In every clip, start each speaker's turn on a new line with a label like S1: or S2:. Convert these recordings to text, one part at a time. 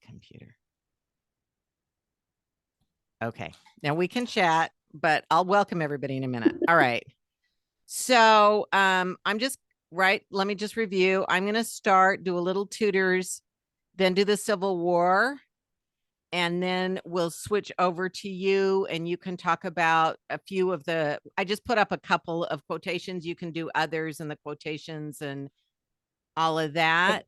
S1: computer. Okay, now we can chat, but I'll welcome everybody in a minute. All right. So I'm just right. Let me just review. I'm going to start, do a little Tudors, then do the Civil War. And then we'll switch over to you and you can talk about a few of I just put up a couple of quotations. You can do others in the quotations and all of that.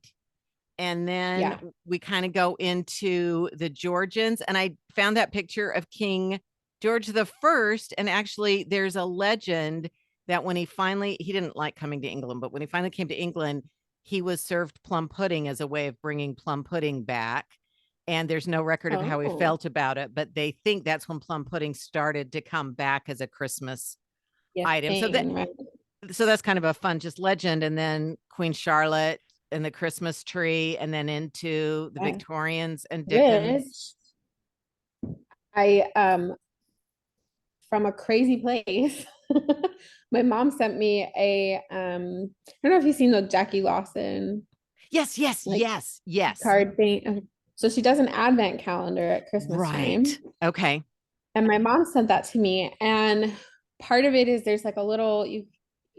S1: And then we kind of go into the Georgians. And I found that picture of King George the First. And actually, there's a legend that when he didn't like coming to England, but when he finally came to England, he was served plum pudding as a way of bringing plum pudding back. And there's no record of how he felt about it, but they think that's when plum pudding started to come back as a Christmas item. So that's kind of a fun just legend. And then Queen Charlotte and the Christmas tree, and then into the Victorians and Dickens.
S2: From a crazy place, my mom sent me I don't know if you've seen the Jackie Lawson.
S1: Yes.
S2: Card thing. So she does an advent calendar at Christmas time.
S1: Okay.
S2: And my mom sent that to me. And part of it is there's like a little, you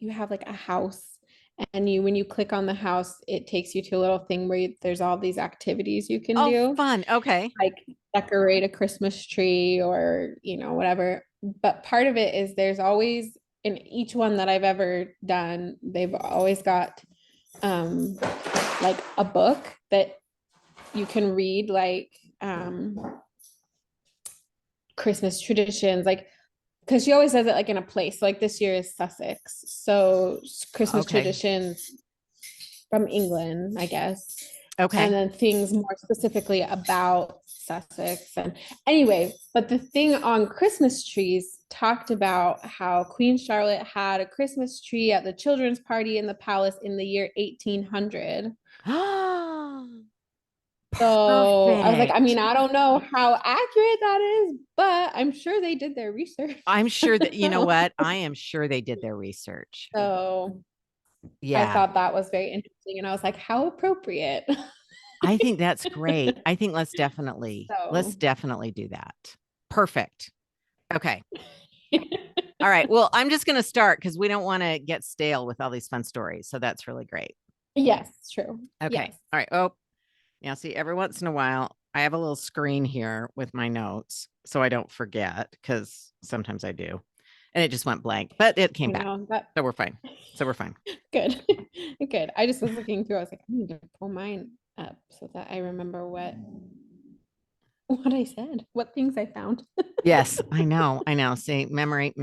S2: have like a house, and when you click on the house, it takes you to a little thing where there's all these activities you can do.
S1: Fun. Okay.
S2: Like decorate a Christmas tree or, whatever. But part of it is there's always, in each one that I've ever done, they've always got like a book that you can read, like Christmas traditions, like, because she always does it like in a place. Like this year is Sussex, so Christmas traditions from England, I guess.
S1: Okay.
S2: And then things more specifically about Sussex. And anyway, but the thing on Christmas trees talked about how Queen Charlotte had a Christmas tree at the children's party in the palace in the year 1800. So I was like, I mean, I don't know how accurate that is, but I'm sure they did their research.
S1: I'm sure that, you know what? I am sure they did their research.
S2: So
S1: yeah,
S2: I thought that was very interesting. And I was like, how appropriate.
S1: I think that's great. I think let's definitely do that. Perfect. Okay. All right. Well, I'm just going to start because we don't want to get stale with all these fun stories. So that's really great.
S2: Yes, true.
S1: Okay.
S2: Yes.
S1: All right. Oh, now see, every once in a while, I have a little screen here with my notes so I don't forget, because sometimes I do. And it just went blank, but it came back. So we're fine.
S2: Good. Good. I just was looking through. I was like, I need to pull mine up so that I remember what I said, what things I found.
S1: Yes, I know. See, memory.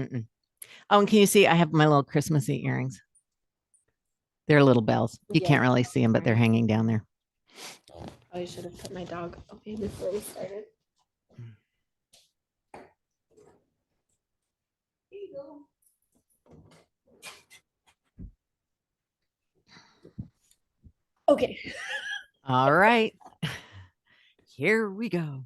S1: Oh, and can you see I have my little Christmassy earrings? They're little bells. You can't really see them, but they're hanging down there.
S2: I should have put my dog away before we started. Here you go. Okay.
S1: All right. Here we go.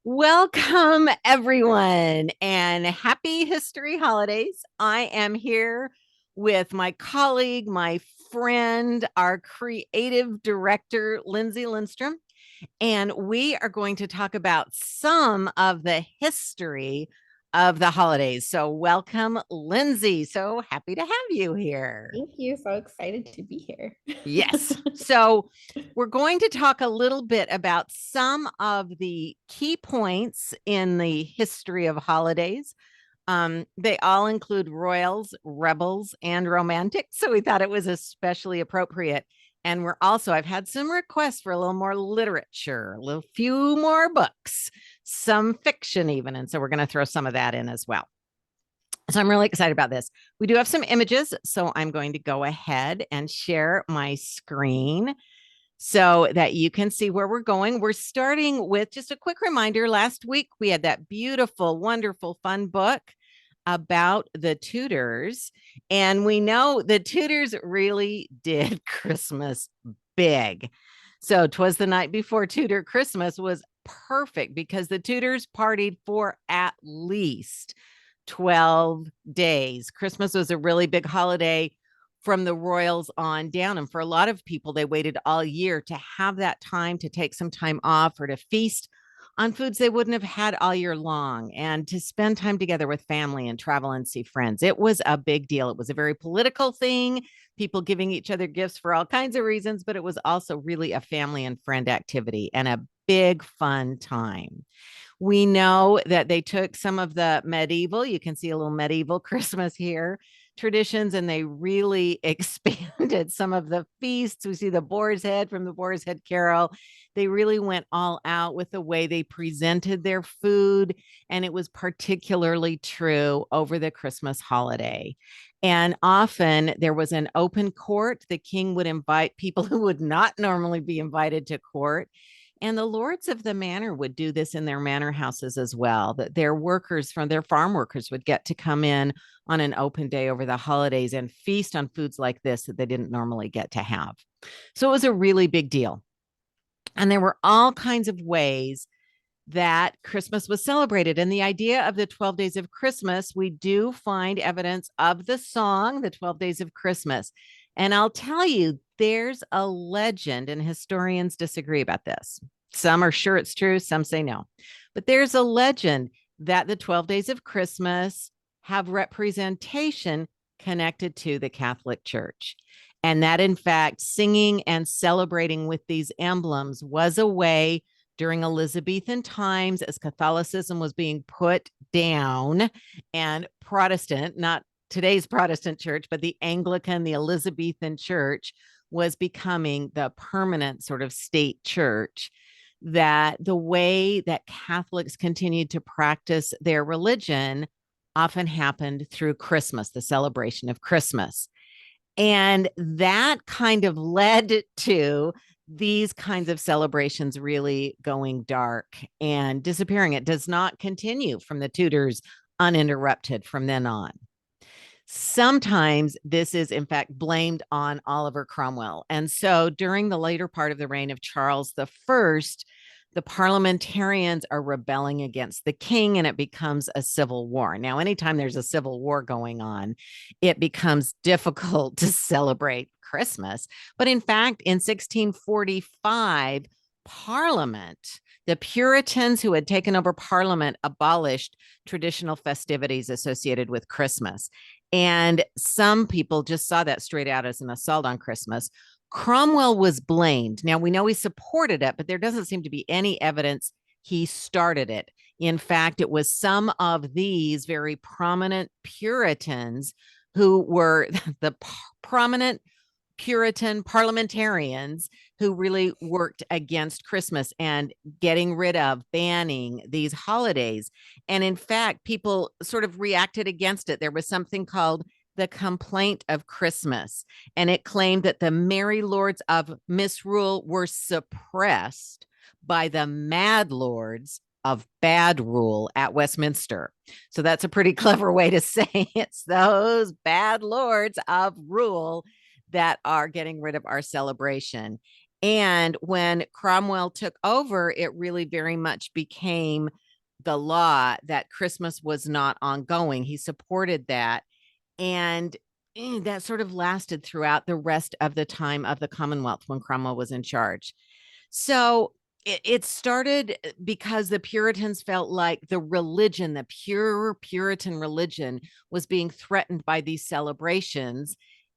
S1: Welcome, everyone, and happy History Holidays. I am here with my colleague, my friend, our creative director, Lindsey Lindstrom, and we are going to talk about some of the history of the holidays. So welcome, Lindsey. So happy to have you here.
S2: Thank you. So excited to be here.
S1: Yes. So we're going to talk a little bit about some of the key points in the history of holidays. They all include royals, rebels, and romantics. So we thought it was especially appropriate. And I've had some requests for a little more literature, few more books, some fiction even. And so we're going to throw some of that in as well. So I'm really excited about this. We do have some images, so I'm going to go ahead and share my screen so that you can see where we're going. We're starting with just a quick reminder. Last week, we had that beautiful, wonderful, fun book about the Tudors. And we know the Tudors really did Christmas big. So 'Twas the Night Before Tudor Christmas was perfect because the Tudors partied for at least 12 days. Christmas was a really big holiday from the royals on down. And for a lot of people, they waited all year to have that time to take some time off or to feast on foods they wouldn't have had all year long and to spend time together with family and travel and see friends. It was a big deal. It was a very political thing, people giving each other gifts for all kinds of reasons, but it was also really a family and friend activity and a big fun time. We know that they took some of the medieval, you can see a little medieval Christmas here, traditions, and they really expanded some of the feasts. We see the Boar's Head from the Boar's Head Carol. They really went all out with the way they presented their food, and it was particularly true over the Christmas holiday. And often there was an open court. The king would invite people who would not normally be invited to court. And the lords of the manor would do this in their manor houses as well, that their workers from their farm workers would get to come in on an open day over the holidays and feast on foods like this that they didn't normally get to have. So it was a really big deal. And there were all kinds of ways that Christmas was celebrated. And the idea of the 12 days of Christmas, we do find evidence of the song, the 12 days of Christmas. And I'll tell you, there's a legend, and historians disagree about this. Some are sure it's true, some say no. But there's a legend that the 12 days of Christmas have representation connected to the Catholic Church. And that, in fact, singing and celebrating with these emblems was a way during Elizabethan times, as Catholicism was being put down and Protestant, not today's Protestant church, but the Anglican, the Elizabethan church was becoming the permanent sort of state church, that the way that Catholics continued to practice their religion often happened through Christmas, the celebration of Christmas. And that kind of led to these kinds of celebrations really going dark and disappearing. It does not continue from the Tudors uninterrupted from then on. Sometimes this is, in fact, blamed on Oliver Cromwell. And so during the later part of the reign of Charles I, the parliamentarians are rebelling against the king and it becomes a civil war. Now, anytime there's a civil war going on, it becomes difficult to celebrate Christmas. But in fact, in 1645, Parliament, the Puritans who had taken over Parliament, abolished traditional festivities associated with Christmas. And some people just saw that straight out as an assault on Christmas. Cromwell was blamed. Now, we know he supported it, but there doesn't seem to be any evidence he started it. In fact, it was some of these very prominent Puritans who were the prominent Puritan parliamentarians who really worked against Christmas and getting rid of, banning these holidays. And in fact, people sort of reacted against it. There was something called the Complaint of Christmas, and it claimed that the merry lords of misrule were suppressed by the mad lords of bad rule at Westminster. So that's a pretty clever way to say it's those bad lords of rule that are getting rid of our celebration. And when Cromwell took over, it really very much became the law that Christmas was not ongoing. He supported that. And that sort of lasted throughout the rest of the time of the Commonwealth when Cromwell was in charge. So it started because the Puritans felt like the religion, the pure Puritan religion, was being threatened by these celebrations.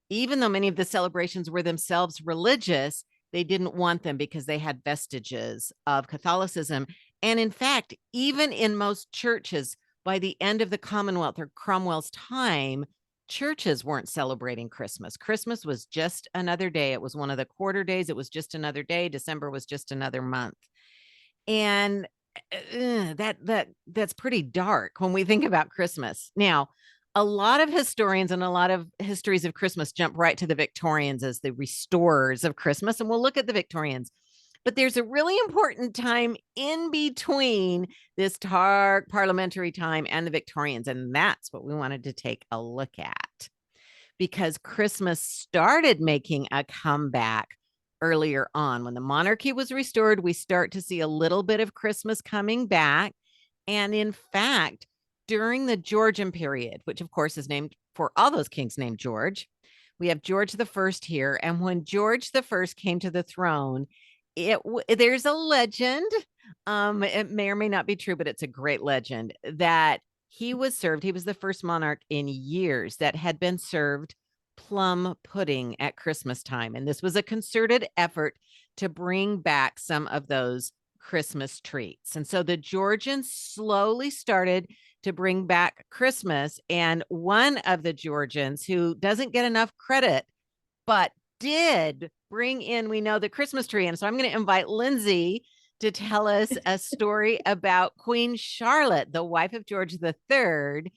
S1: Even though many of the celebrations were themselves religious, they didn't want them because they had vestiges of Catholicism. And in fact, even in most churches, by the end of the Commonwealth or Cromwell's time, churches weren't celebrating Christmas. Christmas was just another day. It was one of the quarter days. It was just another day. December was just another month. And that's pretty dark when we think about Christmas. Now, a lot of historians and a lot of histories of Christmas jump right to the Victorians as the restorers of Christmas. And we'll look at the Victorians. But there's a really important time in between this dark parliamentary time and the Victorians. And that's what we wanted to take a look at, because Christmas started making a comeback earlier on. When the monarchy was restored, we start to see a little bit of Christmas coming back. And in fact, during the Georgian period, which of course is named for all those kings named George, We have George the First here. And when George the First came to the throne, there's a legend. It may or may not be true, but it's a great legend that he was the first monarch in years that had been served plum pudding at Christmas time. And this was a concerted effort to bring back some of those Christmas treats. And so the Georgians slowly started to bring back Christmas. And one of the Georgians who doesn't get enough credit, but did bring in, we know, the Christmas tree. And so I'm going to invite Lindsey to tell us a story about Queen Charlotte, the wife of George III,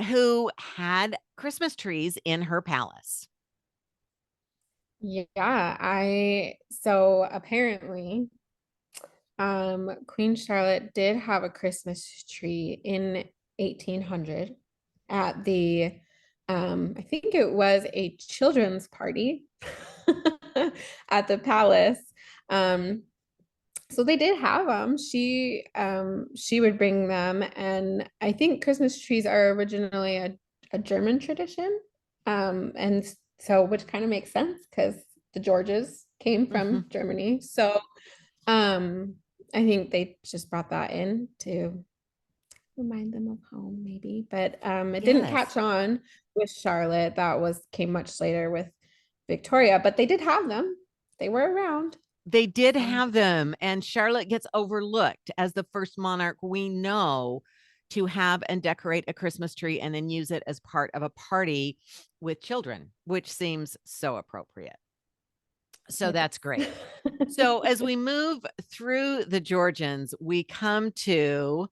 S1: who had Christmas trees in her palace.
S2: So apparently Queen Charlotte did have a Christmas tree in 1800 at the I think it was a children's party at the palace. So they did have them. She would bring them, and I think Christmas trees are originally a German tradition. And so which kind of makes sense because the Georges came from Germany. So I think they just brought that in to remind them of home, maybe. But it didn't catch on with Charlotte. Came much later with Victoria, but they did have them. They were around.
S1: They did have them, and Charlotte gets overlooked as the first monarch we know to have and decorate a Christmas tree and then use it as part of a party with children, which seems so appropriate. So that's great. So as we move through the Georgians, we come to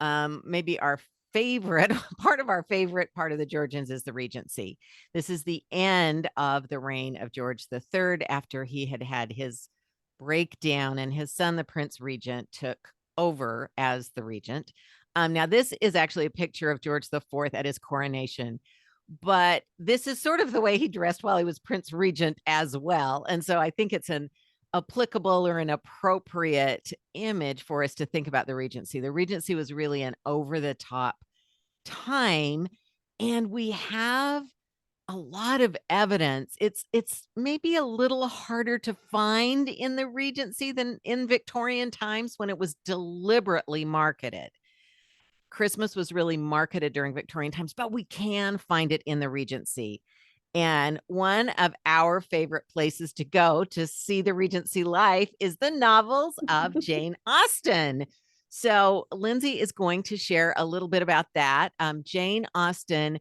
S1: maybe our favorite part of the Georgians is the Regency. This is the end of the reign of George III after he had had his breakdown and his son, the Prince Regent, took over as the regent. Now, this is actually a picture of George IV at his coronation, but this is sort of the way he dressed while he was Prince Regent as well. And so I think it's an applicable or an appropriate image for us to think about the Regency. The Regency was really an over-the-top time, and we have a lot of evidence. It's maybe a little harder to find in the Regency than in Victorian times when it was deliberately marketed. Christmas was really marketed during Victorian times, but we can find it in the Regency. And one of our favorite places to go to see the Regency life is the novels of Jane Austen. So Lindsey is going to share a little bit about that. Jane Austen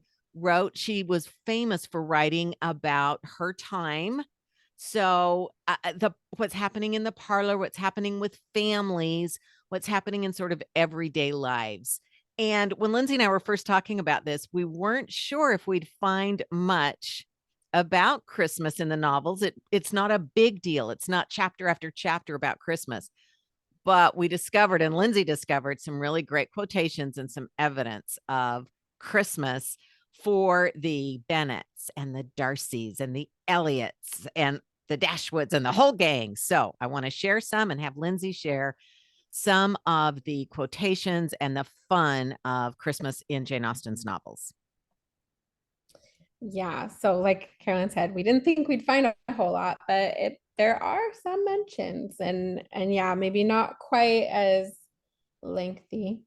S1: she was famous for writing about her time. So what's happening in the parlor, what's happening with families, what's happening in sort of everyday lives. And when Lindsey and I were first talking about this, we weren't sure if we'd find much about Christmas in the novels. It's not a big deal. It's not chapter after chapter about Christmas. But we discovered, and Lindsey discovered, some really great quotations and some evidence of Christmas for the Bennets and the Darcys and the Elliots and the Dashwoods and the whole gang. So I want to share some and have Lindsey share some of the quotations and the fun of Christmas in Jane Austen's novels.
S2: Yeah, so like Carolyn said, we didn't think we'd find a whole lot, but there are some mentions, and yeah, maybe not quite as lengthy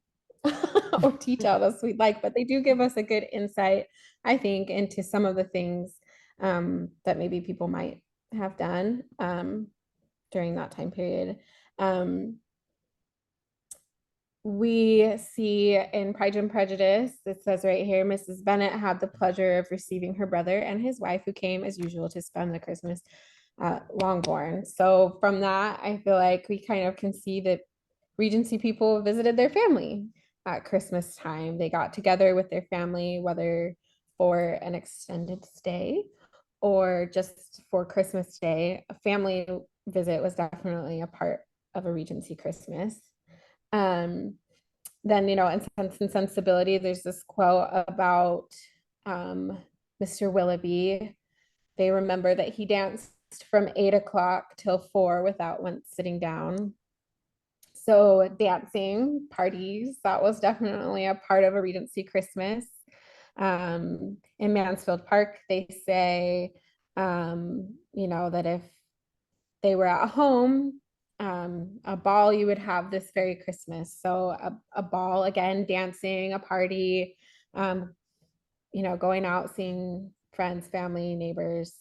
S2: or detailed as we'd like, but they do give us a good insight, I think, into some of the things that maybe people might have done during that time period. We see in Pride and Prejudice, it says right here, Mrs. Bennet had the pleasure of receiving her brother and his wife, who came as usual to spend the Christmas at Longbourn. So from that, I feel like we kind of can see that Regency people visited their family at Christmas time. They got together with their family, whether for an extended stay or just for Christmas Day. A family visit was definitely a part of a Regency Christmas. Then, in Sense and Sensibility, there's this quote about Mr. Willoughby. They remember that he danced from 8 o'clock till 4 without once sitting down. So dancing, parties, that was definitely a part of a Regency Christmas. In Mansfield Park, they say, that if they were at home, a ball you would have this very Christmas. So a ball, again, dancing, a party, going out, seeing friends, family, neighbors,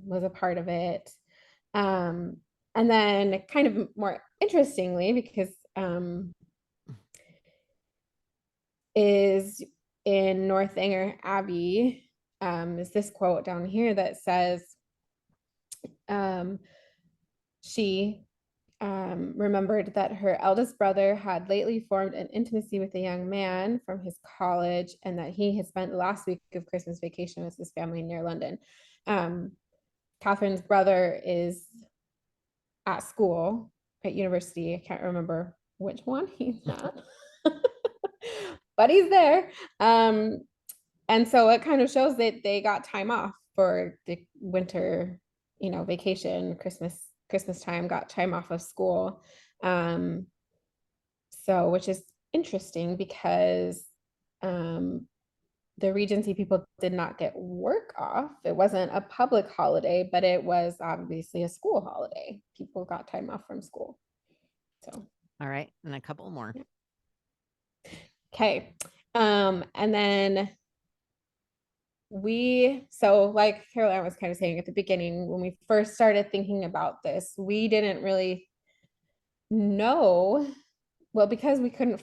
S2: was a part of it. Um, and then kind of more interestingly, because is in Northanger Abbey, is this quote down here that says, she remembered that her eldest brother had lately formed an intimacy with a young man from his college, and that he had spent the last week of Christmas vacation with his family near London. Catherine's brother is at school, at university. I can't remember which one he's at, but he's there. And so it kind of shows that they got time off for the winter, vacation, Christmas time, got time off of school. So, which is interesting because the Regency people did not get work off. It wasn't a public holiday, but it was obviously a school holiday. People got time off from school. So,
S1: all right. And a couple more.
S2: Yeah. Okay. And then so like Caroline was kind of saying at the beginning, when we first started thinking about this, we didn't really know, well, because we couldn't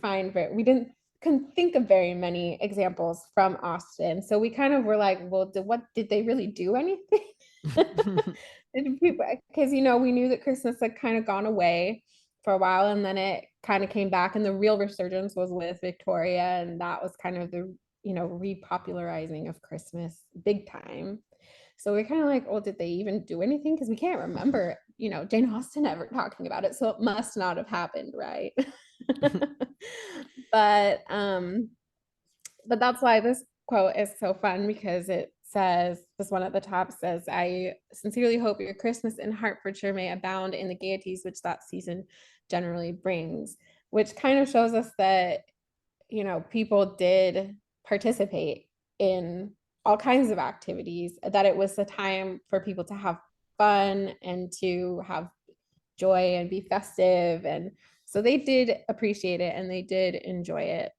S2: couldn't think of very many examples from Austen. So we kind of were like, well, did they really do anything? Because, we knew that Christmas had kind of gone away for a while, and then it kind of came back, and the real resurgence was with Victoria, and that was kind of the, repopularizing of Christmas big time. So we're kind of like, well, did they even do anything? Because we can't remember, Jane Austen ever talking about it. So it must not have happened, right? but that's why this quote is so fun, because it says, this one at the top says, I sincerely hope your Christmas in Hertfordshire may abound in the gaieties which that season generally brings, which kind of shows us that, people did participate in all kinds of activities, that it was a time for people to have fun and to have joy and be festive. And so they did appreciate it and they did enjoy it.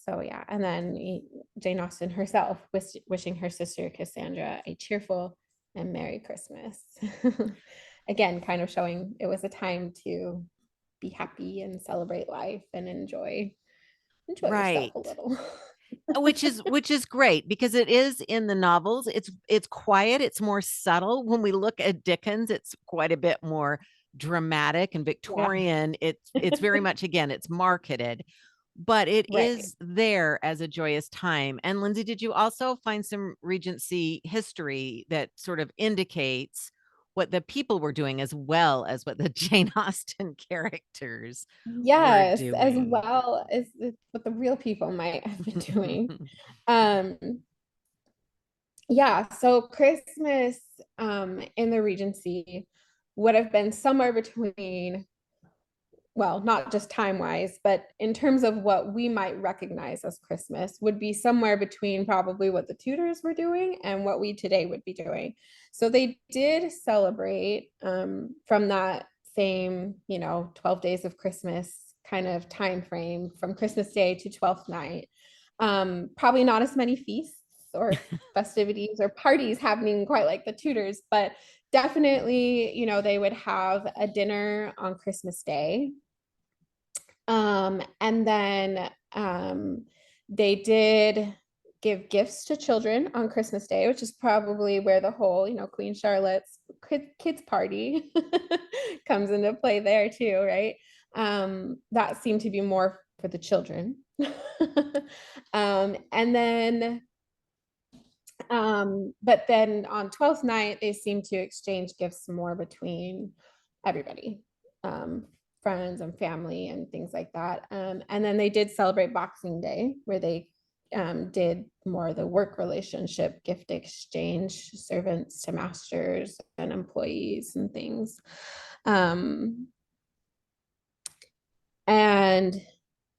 S2: So yeah, and then Jane Austen herself wishing her sister Cassandra a cheerful and Merry Christmas. Again, kind of showing it was a time to be happy and celebrate life and enjoy yourself
S1: Right.
S2: a little.
S1: which is great because it is in the novels. It's quiet, it's more subtle. When we look at Dickens, it's quite a bit more dramatic and Victorian.
S2: Yeah.
S1: It's very much, again, it's marketed, but it
S2: Right.
S1: is there as a joyous time. And Lindsey, did you also find some Regency history that sort of indicates what the people were doing as well as what the Jane Austen characters were
S2: Yes, as
S1: doing?
S2: well as what the real people might have been doing. Um, yeah, so Christmas in the Regency would have been somewhere between, well, not just time wise, but in terms of what we might recognize as Christmas, would be somewhere between probably what the Tudors were doing and what we today would be doing. So they did celebrate from that same, 12 days of Christmas kind of time frame, from Christmas Day to Twelfth Night. Probably not as many feasts or festivities or parties happening quite like the Tudors, but definitely, they would have a dinner on Christmas Day. And then they did give gifts to children on Christmas Day, which is probably where the whole, Queen Charlotte's kids party comes into play there too, right? That seemed to be more for the children. And then but then on 12th night, they seem to exchange gifts more between everybody, friends and family and things like that. And then they did celebrate Boxing Day, where they did more of the work relationship, gift exchange, servants to masters and employees and things. And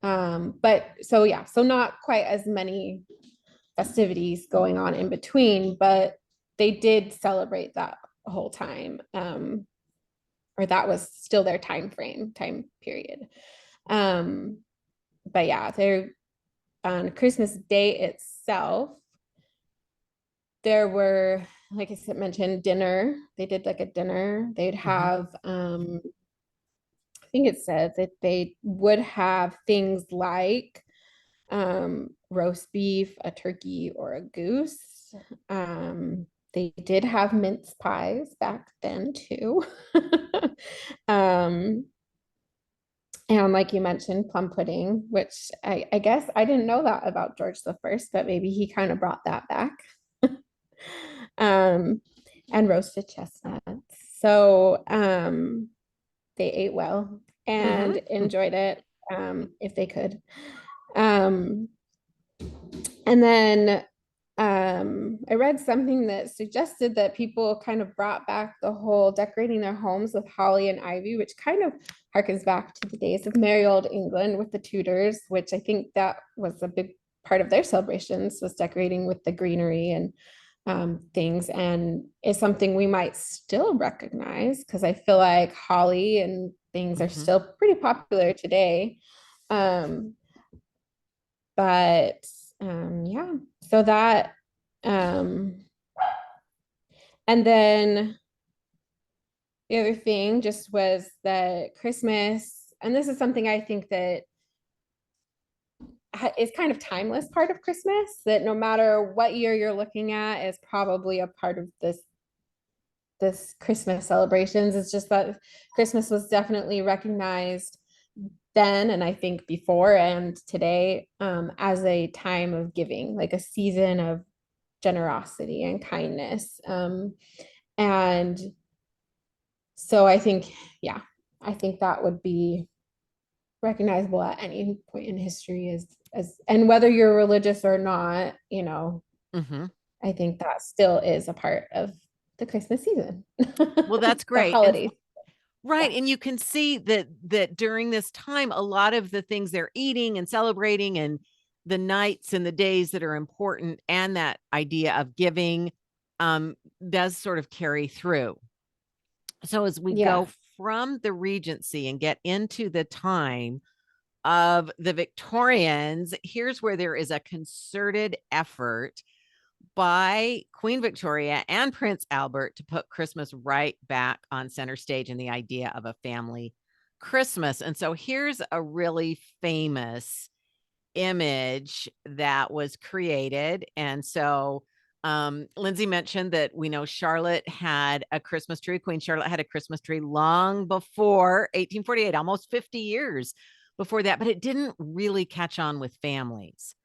S2: But so yeah, so not quite as many festivities going on in between, but they did celebrate that whole time. Or that was still their time period. Um, but yeah, they're on Christmas Day itself, there were, like I said, mentioned dinner. They did like a dinner. They'd
S1: Mhm.
S2: have, I think it said that they would have things like roast beef, a turkey, or a goose. They did have mince pies back then too. um, and like you mentioned, plum pudding, which I guess I didn't know that about George the First, but maybe he kind of brought that back. um, and roasted chestnuts. So they ate well and
S1: Mhm.
S2: enjoyed it if they could. Um, and then I read something that suggested that people kind of brought back the whole decorating their homes with holly and ivy, which kind of harkens back to the days of merry old England with the Tudors, which I think that was a big part of their celebrations was decorating with the greenery and things, and is something we might still recognize because I feel like holly and things are
S1: Mhm.
S2: still pretty popular today. Um, but yeah, so that um, and then the other thing just was that Christmas, and this is something I think that is kind of timeless part of Christmas, that no matter what year you're looking at is probably a part of this Christmas celebrations. It's just that Christmas was definitely recognized then, and I think before and today, as a time of giving, like a season of generosity and kindness. And so I think, yeah, I think that would be recognizable at any point in history as and whether you're religious or not,
S1: Mhm.
S2: I think that still is a part of the Christmas season,
S1: Well, that's
S2: the
S1: great. And
S2: holidays.
S1: right,
S2: Yeah.
S1: and you can see that during this time, a lot of the things they're eating and celebrating and the nights and the days that are important and that idea of giving does sort of carry through. So as we
S2: Yeah.
S1: go from the Regency and get into the time of the Victorians, here's where there is a concerted effort by Queen Victoria and Prince Albert to put Christmas right back on center stage and the idea of a family Christmas. And so here's a really famous image that was created. And so Lindsey mentioned that we know Charlotte had a Christmas tree. Queen Charlotte had a Christmas tree long before 1848, almost 50 years before that, but it didn't really catch on with families.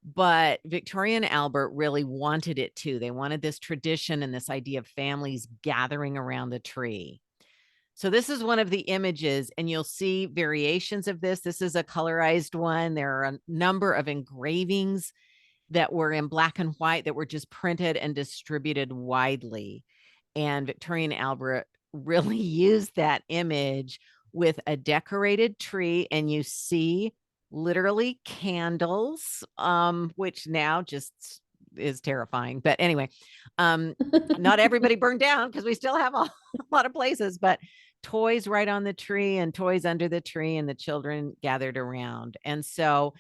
S1: But Victoria and Albert really wanted it too. They wanted this tradition and this idea of families gathering around the tree. So this is one of the images, and you'll see variations of this. This is a colorized one. There are a number of engravings that were in black and white that were just printed and distributed widely. And Victoria and Albert really used that image with a decorated tree, and you see literally candles, which now just is terrifying. But anyway, um, not everybody burned down because we still have a lot of places, but toys right on the tree and toys under the tree, and the children gathered around. And so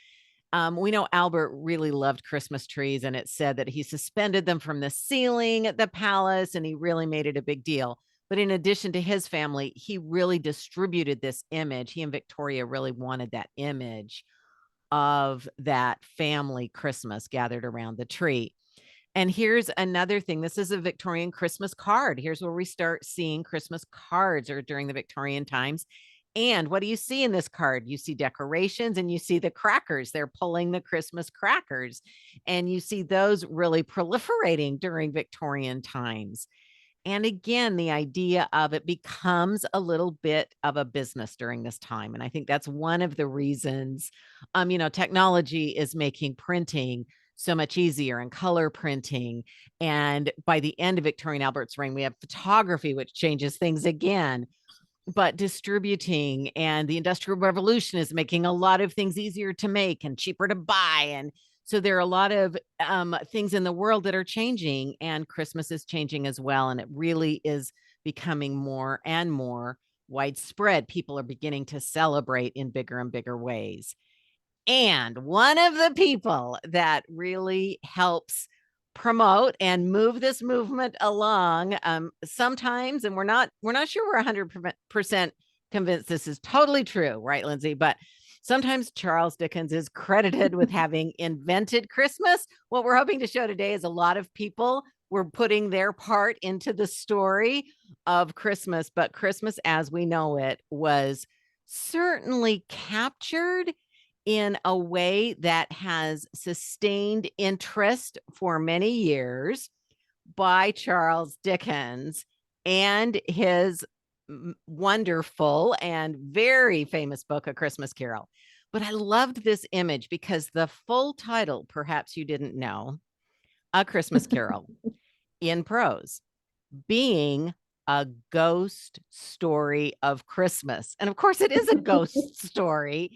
S1: we know Albert really loved Christmas trees, and it said that he suspended them from the ceiling at the palace and he really made it a big deal. But in addition to his family, he really distributed this image. He and Victoria really wanted that image of that family Christmas gathered around the tree. And here's another thing. This is a Victorian Christmas card. Here's where we start seeing Christmas cards or during the Victorian times. And what do you see in this card? You see decorations and you see the crackers. They're pulling the Christmas crackers. And you see those really proliferating during Victorian times. And again, the idea of it becomes a little bit of a business during this time. And I think that's one of the reasons, technology is making printing so much easier and color printing. And by the end of Victorian Albert's reign, we have photography, which changes things again. but distributing, and the Industrial Revolution is making a lot of things easier to make and cheaper to buy. And so there are a lot of things in the world that are changing, and Christmas is changing as well. And it really is becoming more and more widespread. People are beginning to celebrate in bigger and bigger ways. And one of the people that really helps promote and move this movement along, sometimes, and we're not sure we're 100% convinced this is totally true, right, Lindsey? But sometimes Charles Dickens is credited with having invented Christmas. What we're hoping to show today is a lot of people were putting their part into the story of Christmas, but Christmas as we know it was certainly captured in a way that has sustained interest for many years by Charles Dickens and his wonderful and very famous book, A Christmas Carol. But I loved this image because the full title, perhaps you didn't know, A Christmas Carol in prose, being a ghost story of Christmas. And of course, it is a ghost story.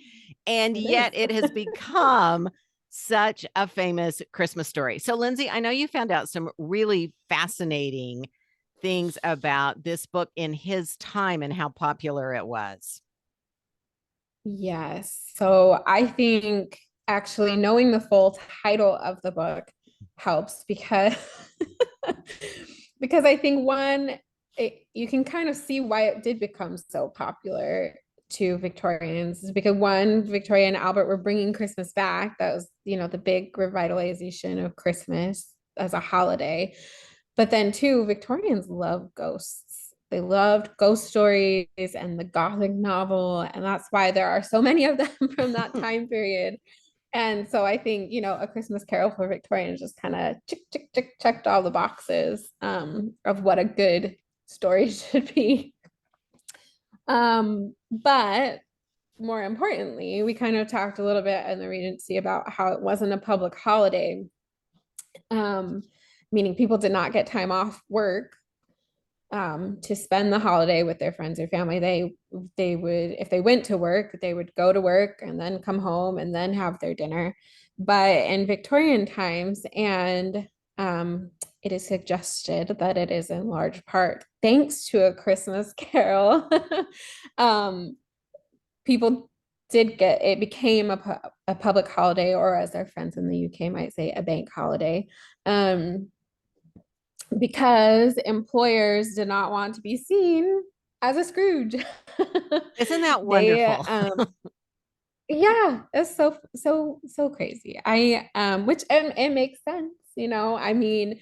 S1: And yet it has become such a famous Christmas story. So, Lindsey, I know you found out some really fascinating things about this book in his time and how popular it was.
S2: Yes. So I think actually knowing the full title of the book helps because because I think one, you can kind of see why it did become so popular to Victorians is because one, Victoria and Albert were bringing Christmas back. That was, the big revitalization of Christmas as a holiday. But then two, Victorians love ghosts. They loved ghost stories and the Gothic novel. And that's why there are so many of them from that time period. And so I think, A Christmas Carol for Victorians just kind of checked all the boxes of what a good story should be. But more importantly, we kind of talked a little bit in the Regency about how it wasn't a public holiday, meaning people did not get time off work to spend the holiday with their friends or family. They would, if they went to work, they would go to work and then come home and then have their dinner. But in Victorian times, and it is suggested that it is in large part thanks to A Christmas Carol, people did get, it became a public holiday, or as our friends in the UK might say, a bank holiday. Because employers did not want to be seen as a Scrooge.
S1: Isn't that wonderful?
S2: Yeah, it's so crazy. Which and it makes sense, I mean,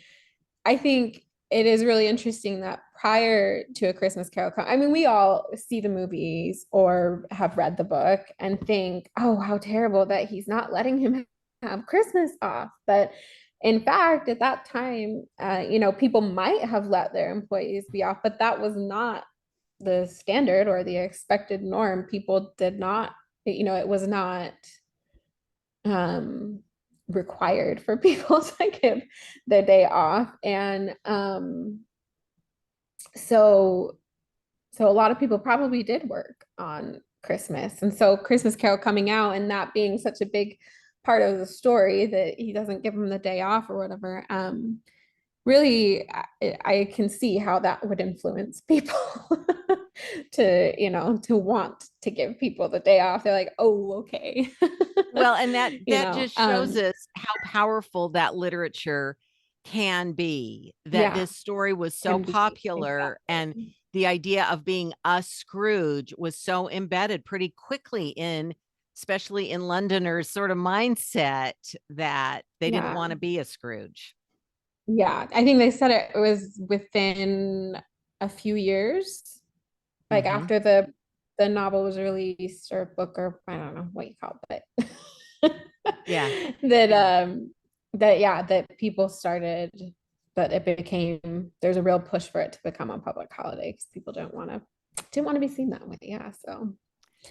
S2: I think it is really interesting that prior to A Christmas Carol, I mean, we all see the movies or have read the book and think, oh, how terrible that he's not letting him have Christmas off. But in fact, at that time, people might have let their employees be off, but that was not the standard or the expected norm. People did not, it was not required for people to give their day off. And so a lot of people probably did work on Christmas. And so Christmas Carol coming out and that being such a big part of the story that he doesn't give them the day off or whatever, really, I can see how that would influence people to want to give people the day off. They're like, oh, okay.
S1: Well, and that just shows us how powerful that literature can be, that this story was so popular, and the idea of being a Scrooge was so embedded pretty quickly in, especially in Londoners' sort of mindset, that they didn't want to be a Scrooge.
S2: Yeah, I think they said it was within a few years, like after the novel was released or book, or I don't know what you call it.
S1: Yeah.
S2: That people started, that it became, there's a real push for it to become a public holiday because people didn't want to be seen that way. Yeah.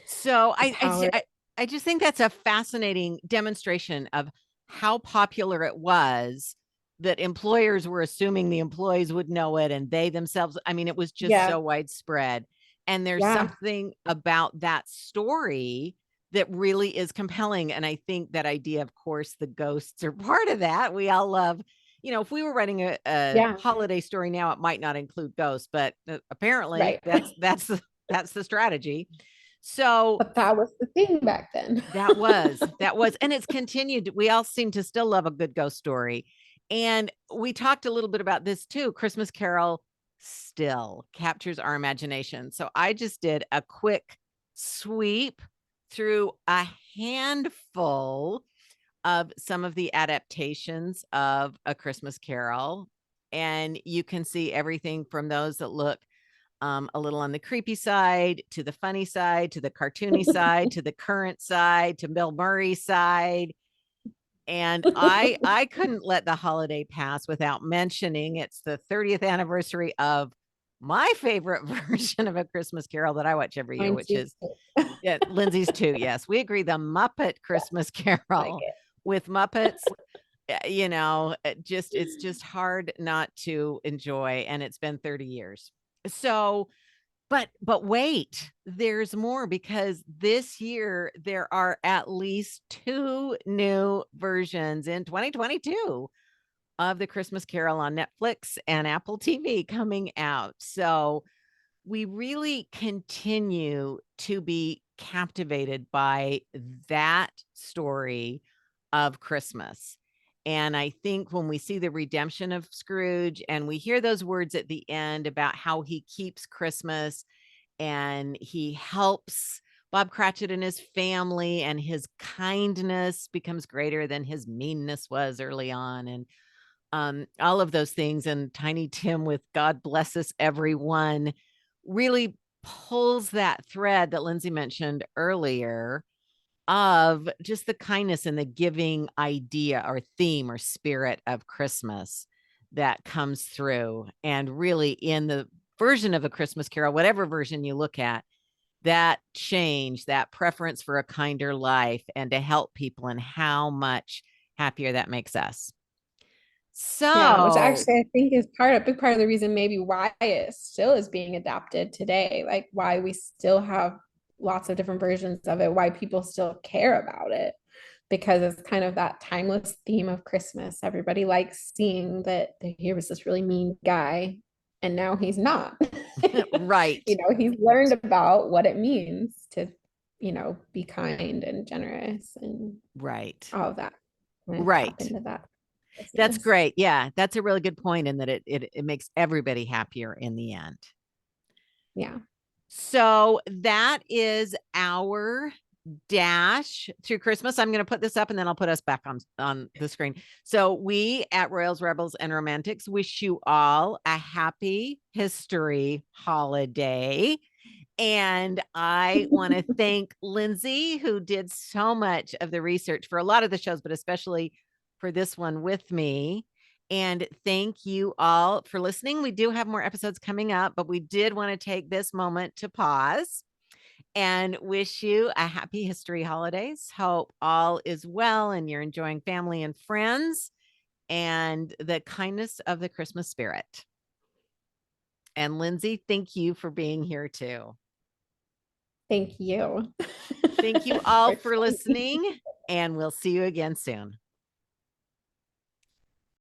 S1: So I just think that's a fascinating demonstration of how popular it was, that employers were assuming the employees would know it, and they themselves, I mean, it was just so widespread. And there's
S2: Yeah.
S1: something about that story that really is compelling. And I think that idea, of course, the ghosts are part of that. We all love, if we were writing a
S2: Yeah.
S1: holiday story now, it might not include ghosts, but apparently
S2: Right.
S1: that's the strategy. So
S2: But that was the thing back then.
S1: that was, and it's continued. We all seem to still love a good ghost story. And we talked a little bit about this too. Christmas Carol still captures our imagination. So I just did a quick sweep through a handful of some of the adaptations of A Christmas Carol. And you can see everything from those that look a little on the creepy side, to the funny side, to the cartoony side, to the current side, to Bill Murray's side. And I couldn't let the holiday pass without mentioning it's the 30th anniversary of my favorite version of A Christmas Carol that I watch every year,
S2: Mine
S1: which
S2: too.
S1: is Lindsay's too. Yes, we agree. The Muppet Christmas
S2: Like
S1: Carol
S2: it.
S1: with Muppets. It's just hard not to enjoy, and it's been 30 years. So, but wait, there's more, because this year there are at least 2 new versions in 2022 of the Christmas Carol on Netflix and Apple TV coming out. So we really continue to be captivated by that story of Christmas. And I think when we see the redemption of Scrooge and we hear those words at the end about how he keeps Christmas and he helps Bob Cratchit and his family, and his kindness becomes greater than his meanness was early on. And all of those things. And Tiny Tim with God bless us, everyone, really pulls that thread that Lindsay mentioned earlier of just the kindness and the giving idea or theme or spirit of Christmas that comes through. And really, in the version of A Christmas Carol, whatever version you look at, that change, that preference for a kinder life and to help people, and how much happier that makes us.
S2: Yeah, which
S1: So,
S2: actually I think is a big part of the reason maybe why it still is being adapted today, like why we still have lots of different versions of it, why people still care about it, because it's kind of that timeless theme of Christmas. Everybody likes seeing that here was this really mean guy and now he's not.
S1: right,
S2: He's learned about what it means to, be kind and generous and
S1: right,
S2: all of that. And tap
S1: right.
S2: into that.
S1: That's
S2: Christmas.
S1: great. Yeah, that's a really good point, in that it makes everybody happier in the end.
S2: Yeah.
S1: So that is our dash through Christmas. I'm going to put this up and then I'll put us back on the screen. So we at Royals, Rebels, and Romantics wish you all a happy history holiday. And I want to thank Lindsay, who did so much of the research for a lot of the shows, but especially for this one with me. And thank you all for listening. We do have more episodes coming up, but we did want to take this moment to pause and wish you a happy history holidays. Hope all is well and you're enjoying family and friends and the kindness of the Christmas spirit. And Lindsay, thank you for being here too.
S2: Thank you.
S1: Thank you all
S2: For
S1: for listening, and we'll see you again soon.